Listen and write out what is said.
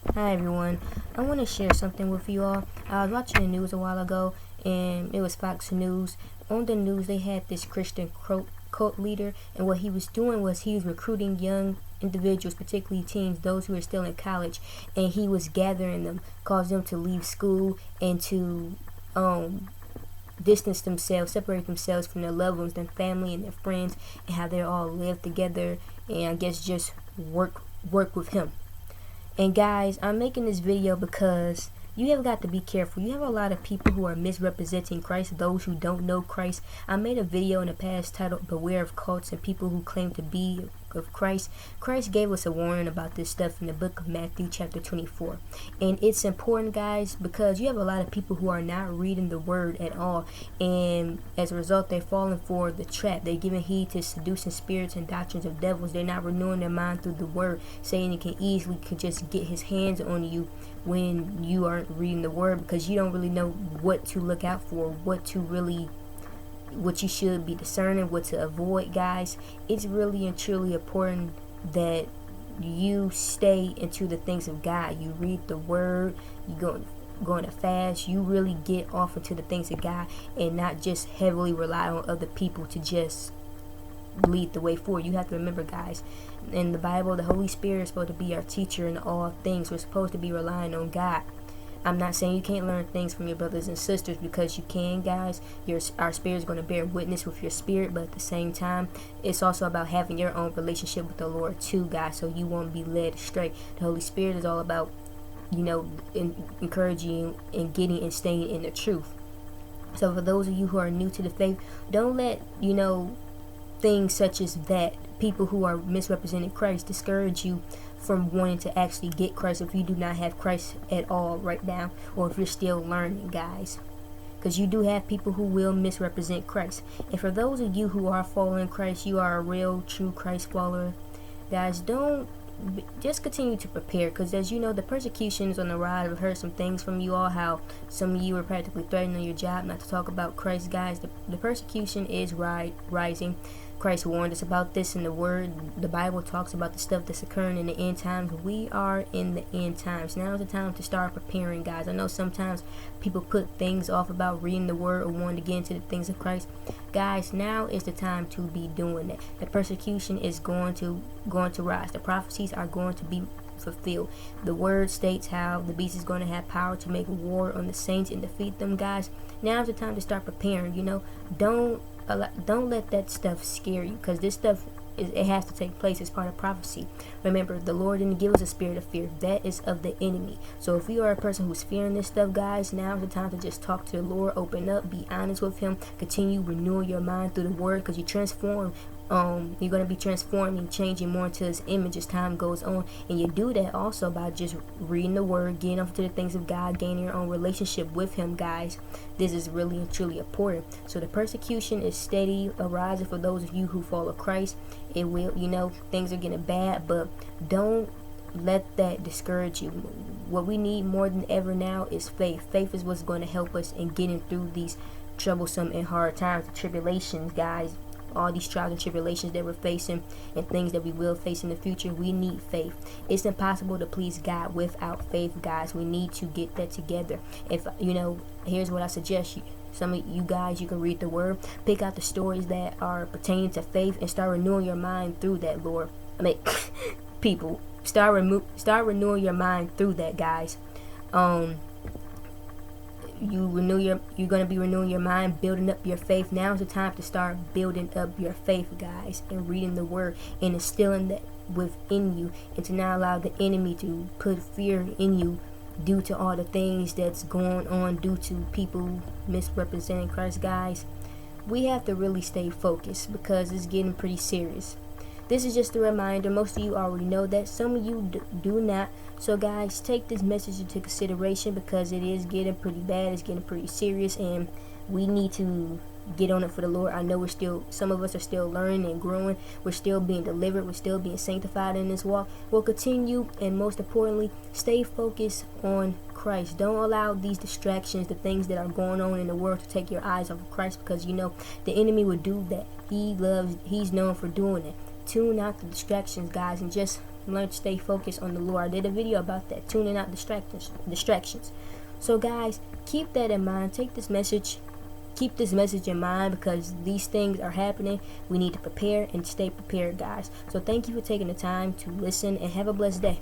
Hi everyone. I want to share something with you all. I was watching the news a while ago, and it was Fox News. On the news, they had this Christian cult leader, and what he was doing was he was recruiting young individuals, particularly teens, those who are still in college, and he was gathering them, causing them to leave school and to distance themselves, separate themselves from their loved ones, their family, and their friends, and how they all live together, and I guess just work with him. And guys, I'm making this video because you have got to be careful. You have a lot of people who are misrepresenting Christ, those who don't know Christ. I made a video in the past titled Beware of Cults and People Who Claim to Be of Christ. Christ gave us a warning about this stuff in the book of Matthew chapter 24. And it's important, guys, because you have a lot of people who are not reading the word at all. And as a result, they're falling for the trap. They're giving heed to seducing spirits and doctrines of devils. They're not renewing their mind through the word. Satan could just get his hands on you when you aren't reading the word, because you don't really know what to look out for, what you should be discerning, what to avoid. Guys, it's really and truly important that you stay into the things of God. You read the word, you go on a fast, you really get off into the things of God and not just heavily rely on other people to just lead the way forward. You have to remember, guys, in the Bible, the Holy Spirit is supposed to be our teacher in all things. We're supposed to be relying on God. I'm not saying you can't learn things from your brothers and sisters, because you can, guys. Our spirit is going to bear witness with your spirit, but at the same time, it's also about having your own relationship with the Lord too, guys, so you won't be led astray. The Holy Spirit is all about, encouraging and getting and staying in the truth. So for those of you who are new to the faith, don't let, things such as that, people who are misrepresenting Christ, discourage you from wanting to actually get Christ if you do not have Christ at all right now, or if you're still learning, guys, because you do have people who will misrepresent Christ. And for those of you who are following Christ, you are a real true Christ follower, guys, don't just continue to prepare, because as you know, the persecution is on the rise. I've heard some things from you all, how some of you are practically threatening your job not to talk about Christ. Guys, the persecution is rising. Christ warned us about this in the Word. The Bible talks about the stuff that's occurring in the end times. We are in the end times. Now is the time to start preparing, guys. I know sometimes people put things off about reading the Word or wanting to get into the things of Christ. Guys, now is the time to be doing that. The persecution is going to rise. The prophecies are going to be fulfilled. The Word states how the beast is going to have power to make war on the saints and defeat them, guys. Now is the time to start preparing. Don't let that stuff scare you, because this stuff it has to take place as part of prophecy. Remember, the Lord didn't give us a spirit of fear. That is of the enemy. So if you are a person who's fearing this stuff, guys, now is the time to just talk to the Lord, open up, be honest with him, continue renewing your mind through the word, because you're going to be transforming, changing more into his image as time goes on. And you do that also by just reading the word, getting up to the things of God, gaining your own relationship with him, guys. This is really and truly important. So the persecution is steady arising for those of you who follow Christ. It will, things are getting bad, but don't let that discourage you. What we need more than ever now is faith. Faith is what's going to help us in getting through these troublesome and hard times, the tribulations, guys. All these trials and tribulations that we're facing and things that we will face in the future, we need faith. It's impossible to please God without faith, guys. We need to get that together. Here's what I suggest you. Some of you guys, you can read the word, pick out the stories that are pertaining to faith, and start renewing your mind through that, people, start renewing your mind through that, guys. You're going to be renewing your mind, building up your faith. Now is the time to start building up your faith, guys, and reading the word and instilling that within you, and to not allow the enemy to put fear in you due to all the things that's going on, due to people misrepresenting Christ. Guys, we have to really stay focused, because it's getting pretty serious. This is just a reminder. Most of you already know that. Some of you do not. So guys, take this message into consideration, because it is getting pretty bad. It's getting pretty serious, and we need to get on it for the Lord. I know some of us are still learning and growing. We're still being delivered. We're still being sanctified in this walk. We'll continue, and most importantly, stay focused on Christ. Don't allow these distractions, the things that are going on in the world, to take your eyes off of Christ, because the enemy will do that. He's known for doing it. Tune out the distractions, guys, and just learn to stay focused on the Lord. I did a video about that, tuning out distractions. So guys, keep that in mind. Keep this message in mind, because these things are happening. We need to prepare and stay prepared, guys. So thank you for taking the time to listen, and have a blessed day.